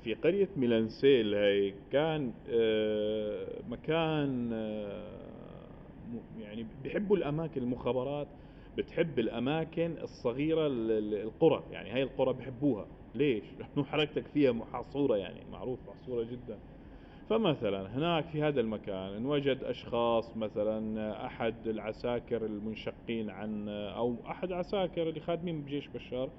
في قرية ميلانسيل هاي كان مكان يعني بيحبوا الأماكن، المخابرات بتحب الأماكن الصغيرة، القرى يعني، هاي القرى بيحبوها. ليش؟ لأنه حركتك فيها محصورة، يعني معروف محصورة جدا. فمثلا هناك في هذا المكان انوجد أشخاص، مثلا أحد العساكر المنشقين عن، أو أحد عساكر اللي خادمين بجيش بشار،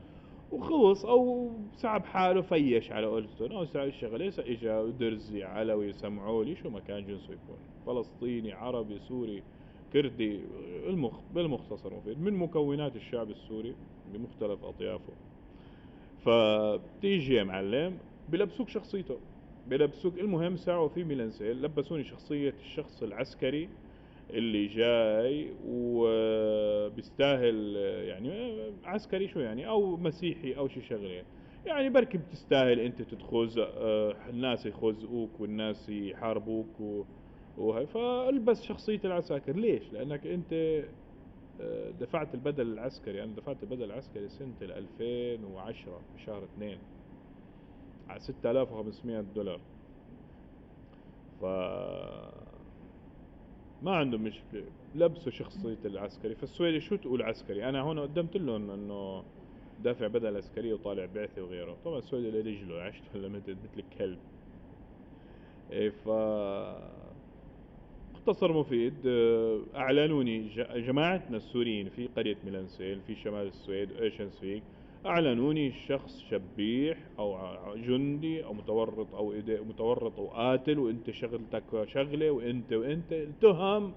وخلص او سحب حاله، فيش على قولتهم او سوى الشغله، اجا درزي علوي سمعوا لي شو ما كان جنسه يكون، فلسطيني عربي سوري كردي، بالمختصر مفيد من مكونات الشعب السوري بمختلف اطيافه. فبتيجي يا معلم بلبسوك شخصيته، بلبسوك. المهم ساعوا في ميلانسيل لبسوني شخصية الشخص العسكري اللي جاي وبيستاهل، يعني عسكري شو يعني، او مسيحي او شي شغله، يعني بركي بتستاهل انت تتخوز، الناس يخوزقوك والناس يحاربوك وهي. فالبس شخصية العساكر. ليش؟ لانك انت دفعت البدل العسكري. انا دفعت البدل العسكري سنة 2010 بشهر 2 على $6500. ف ما عندهم مشكلة، لبسوا شخصية العسكري. فالسويدي شو تقول عسكري؟ أنا هون قدمت لهم إنه دافع بدل عسكرية وطالع بعثة وغيره. طبعا السويدي له رجله، عشت ولا مثل الكلب. إيه مختصر مفيد، أعلنوني جماعتنا السوريين في قرية ميلانسيل في شمال السويد ايشنسفيك، أعلنوني شخص شبيح أو جندي أو متورط أو متورط أو قاتل، وأنت شغلتك شغلة، وأنت تهم.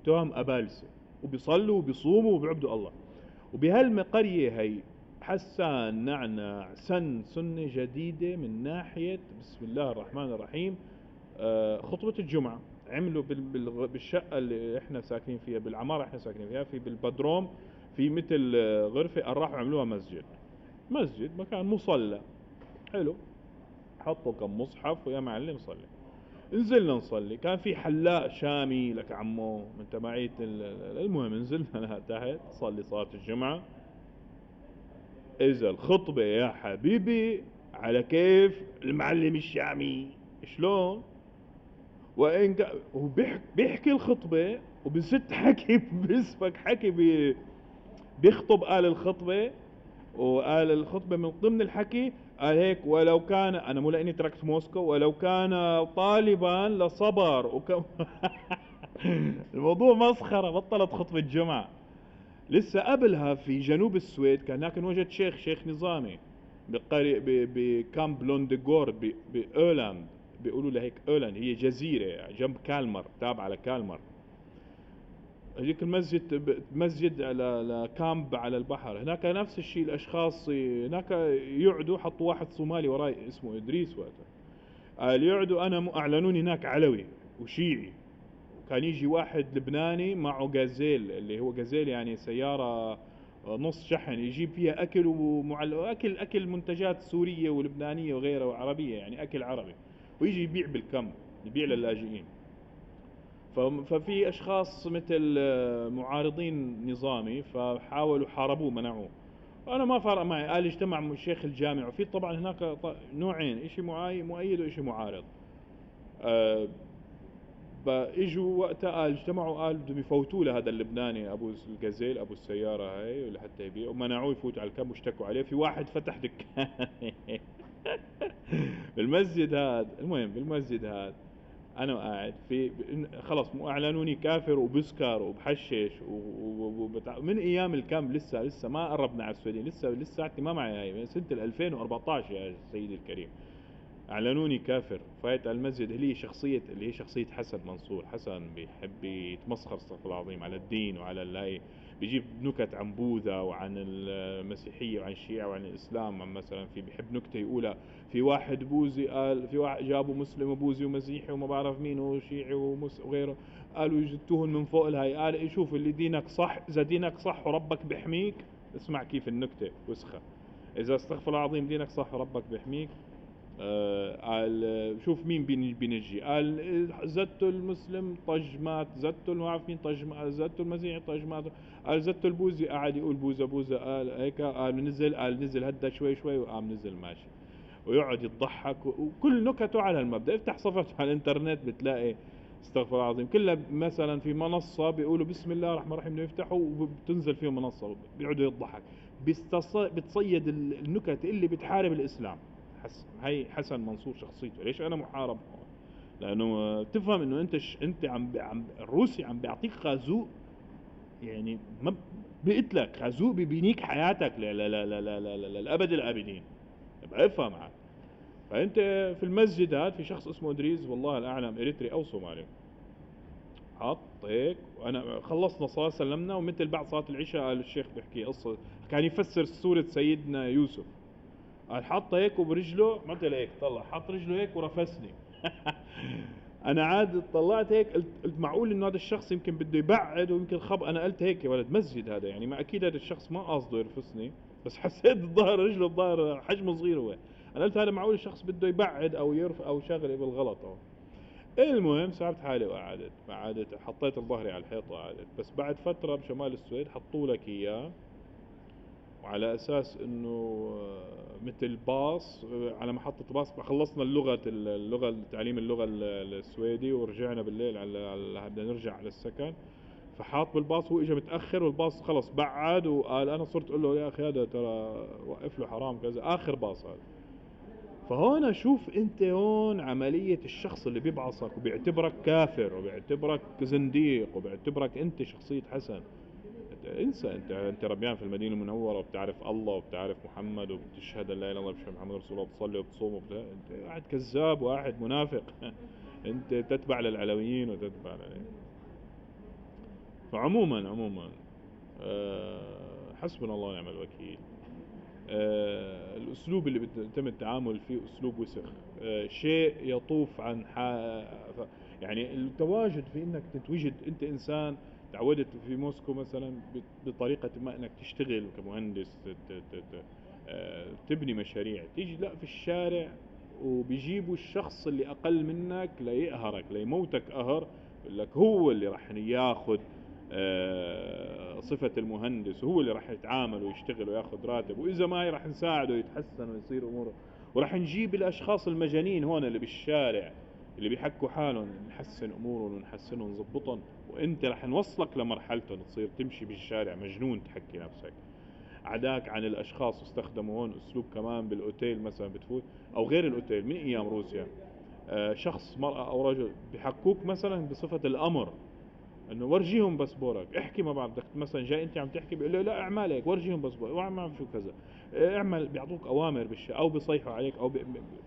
تهم أبالسة، وبيصلوا وبيصوموا وبيعبدوا الله. وبهالقرية هي حسان نعناع سنة جديدة من ناحية بسم الله الرحمن الرحيم. خطبة الجمعة عملوا بالشقة اللي احنا ساكنين فيها، بالعمارة احنا ساكنين فيها، في بالبدروم، في مثل غرفة، راحوا عملوها مسجد. مسجد مكان مصلى حلو، حطوا كم مصحف ويا معلم صلي. نزلنا نصلي، كان في حلاق شامي لك عمو من تبعية المهم نزلنا لها تحت صلي صلاة الجمعة. اذا الخطبة يا حبيبي على كيف المعلم الشامي، شلون؟ وإن بيحكي الخطبة وبست حكي بيسبك حكي بيخطب قال الخطبة، وقال الخطبة من ضمن الحكي قال هيك: ولو كان، أنا مو لأني تركت موسكو، ولو كان طالبا لصبر الموضوع مسخرة. بطلت خطبة جمعة. لسه قبلها في جنوب السويد كان هناك وجد شيخ نظامي بكامب لونديغورد بأولاند، بيقولوا لها هيك أولاند، هي جزيرة جنب كالمر، تابعة لكالمر. هذيك المسجد مسجد على كامب على البحر. هناك نفس الشيء، الاشخاص هناك يقعدوا. حطوا واحد صومالي وراي اسمه ادريس وقتها، قال يقعدوا. انا اعلنوني هناك علوي وشيعي. كان يجي واحد لبناني معه جازيل، اللي هو جازيل يعني سيارة نص شحن، يجيب فيها اكل اكل منتجات سورية ولبنانية وغيرها وعربية، يعني اكل عربي، ويجي يبيع بالكم، يبيع للاجئين. ففي اشخاص مثل معارضين نظامي، فحاولوا حاربوه منعوه. انا ما فرق معي، قال اجتمع شيخ الجامع. وفي طبعا هناك نوعين، اشي مؤيد واشي معارض. أه فاجوا وقتها قال اجتمعوا، قال بدهم يفوتوا له هذا اللبناني ابو الجزيل ابو السياره هاي لحتى يبيع، ومنعوه يفوت على الكم واشتكوا عليه. في واحد فتح دكان بالمسجد هذا. المهم بالمسجد هذا انا قاعد في خلص مو اعلنوني كافر وبسكر وبحشش من ايام الكامب. لسه ما قربنا على السعوديه، لسه ساعتي ما معي هاي من سنه 2014 يا سيدي الكريم. اعلنوني كافر. فايت على المسجد، اللي هي شخصيه حسن منصور. حسن بيحب يتمسخر استغفر الله العظيم على الدين وعلى اللاي، بيجيب نكت عن بوذا وعن المسيحيه وعن الشيعه وعن الاسلام. مثلا في بيحب نكته يقولها: في واحد بوذي قال، في واحد جابوا مسلم وبوذي ومسيحي وما بعرف مين وشيعي وغيره، قالوا يجتوهن من فوق الهاي. قال إيه، شوف اللي دينك صح، اذا دينك صح وربك بيحميك. اسمع كيف النكته وسخه: اذا استغفر الله العظيم دينك صح وربك بيحميك، قال شوف مين بينجي. قال زدت المسلم طج مات، زدت ما عارف مين طج مات، زدت المسيحي طج مات. قال زدت البوذي، قعد يقول بوذا بوذا. قال هيك، قال نزل هدى شوي شوي وقام نزل ماشي. ويقعد يضحك وكل نكته على هالمبدأ. افتح صفحته على الانترنت بتلاقي استغفر الله العظيم كلها مثلا في منصة بيقولوا بسم الله الرحمن الرحيم يفتحوا وبتنزل فيهم منصة بيقعدوا يضحك، بتصيد النكت اللي بتحارب الإسلام. هي حسن منصور شخصيته. ليش أنا محارب؟ لأنه تفهم إنه أنت عم الروسي عم بيعطيك خازوق، يعني ما بيقتلك خازوق بيبينيك حياتك لا لا لا لا لا لا لا للأبد الآبدين. يبقى افهم معك. فأنت في المسجد هذا في شخص اسمه إدريس والله الأعلم إريتري أو صومالي، حط هيك وانا خلصنا صلاة سلمنا، ومثل بعد صلاة العشاء قال الشيخ بيحكي قصة كان يفسر سورة سيدنا يوسف، قال حط هيك وبرجله مثل هيك طلع حط رجله هيك ورفسني. انا عاد طلعت هيك قلت معقول انه هذا الشخص يمكن بده يبعد ويمكن انا قلت هيك يا ولد مسجد هذا يعني، ما اكيد هذا الشخص ما قصده يرفسني، بس حسيت الظهر رجله الظهر حجمه صغير هو، انا قلت هذا معقول الشخص بده يبعد او يرف او شغله بالغلط أو. المهم سحبت حالي وقعدت حطيت ظهري على الحيط وقعدت. بس بعد فترة بشمال السويد حطوا لك اياه وعلى اساس انه مثل باص على محطة باص. خلصنا اللغة تعليم اللغة السويدي ورجعنا بالليل بدنا نرجع على السكن، فحاط بالباص هو اجى متأخر والباص خلص بعد وقال انا صرت اقول له يا اخي هذا ترى وقف له حرام كذا اخر باص هذا. فهون شوف انت هون عملية الشخص اللي بيبعصك وبيعتبرك كافر وبيعتبرك زنديق وبيعتبرك انت شخصية حسن. انسى انت ربيان في المدينة المنورة وبتعرف الله وبتعرف محمد وبتشهد لا اله الا الله وبتشهد محمد رسول الله وبتصلي وبتصوم انت قاعد كذاب وقاعد منافق. انت تتبع للعلويين وتتبع فعموما حسبنا الله ونعم الوكيل. الأسلوب اللي بيتم التعامل فيه أسلوب وسخ، شيء يطوف عن يعني التواجد في إنك تتوجد أنت إنسان تعودت في موسكو مثلا بطريقة ما إنك تشتغل كمهندس تبني مشاريع، تيجي لا في الشارع وبيجيبوا الشخص اللي أقل منك ليقهرك ليموتك قهر، يقول لك هو اللي راح ياخذ صفة المهندس وهو اللي راح يتعامل ويشتغل وياخذ راتب، وإذا ما راح نساعده يتحسن ويصير أموره، وراح نجيب الأشخاص المجانين هون اللي بالشارع اللي بيحكوا حالهم نحسن أمورهم ونحسنهم ونظبطهم، وإنت راح نوصلك لمرحلتهم تصير تمشي بالشارع مجنون تحكي نفسك. عداك عن الأشخاص واستخدموا هون أسلوب كمان بالأوتيل مثلا بتفوت أو غير الأوتيل من أيام روسيا، شخص مرأة أو رجل بيحكوك مثلا بصفة الأمر، انه ورجيهم باسبورك احكي ما بعرف بدك مثلا جاي انت عم تحكي بيقول له لا اعمل هيك ورجيهم باسبورك واعمل شو كذا اعمل، بيعطوك اوامر بالشيء او بيصيحوا عليك او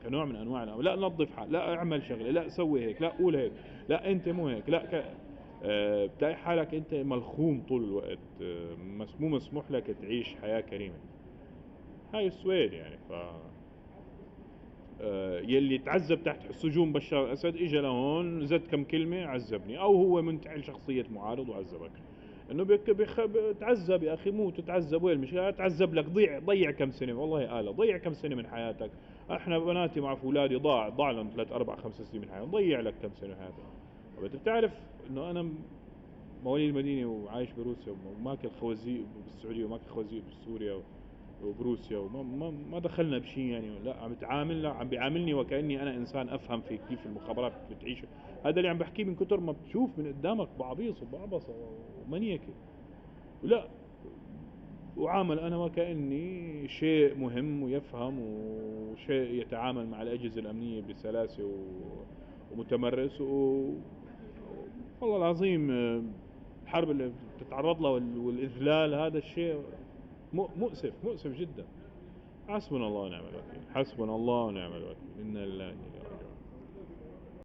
كنوع من انواع لا نظف حال لا اعمل شغله لا سوي هيك لا قول هيك لا انت مو هيك لا بتلاقي حالك انت ملخوم طول الوقت، مو مسموح لك تعيش حياة كريمة. هاي السويد يعني يلي تعذب تحت سجون بشار الأسد اجى لهون زد كم كلمة عذبني، أو هو منتحل شخصية معارض وعذبك. إنه تعذب يا أخي مو تتعذب وين المشكلة؟ تعذب لك ضيع كم سنة والله آلة ضيع كم سنة من حياتك. احنا بناتي مع أولادي ضاع لهم 3 4 5 سنين من حياتهم، ضيع لك كم سنة من حياتك. وانت بتعرف إنه أنا مواليد المدينة وعايش بروسيا وماكل خوازيق بالسعودية وماكل خوازيق بسوريا وبروسيا وما دخلنا بشيء يعني، لا عم بتعامل لا عم بيعاملني وكأني انا انسان افهم في كيف المخابرات بتعيش. هذا اللي عم بحكيه من كتر ما بتشوف من قدامك بعبيص وبعبصة ومنيكة، ولا وعامل انا وكأني شيء مهم ويفهم وشيء يتعامل مع الاجهزة الامنية بسلاسة ومتمرس والله العظيم الحرب اللي بتتعرض لها والاذلال هذا الشيء مؤسف جدا. حسبنا الله ونعم الوكيل، حسبنا الله ونعم الوكيل، إنا لله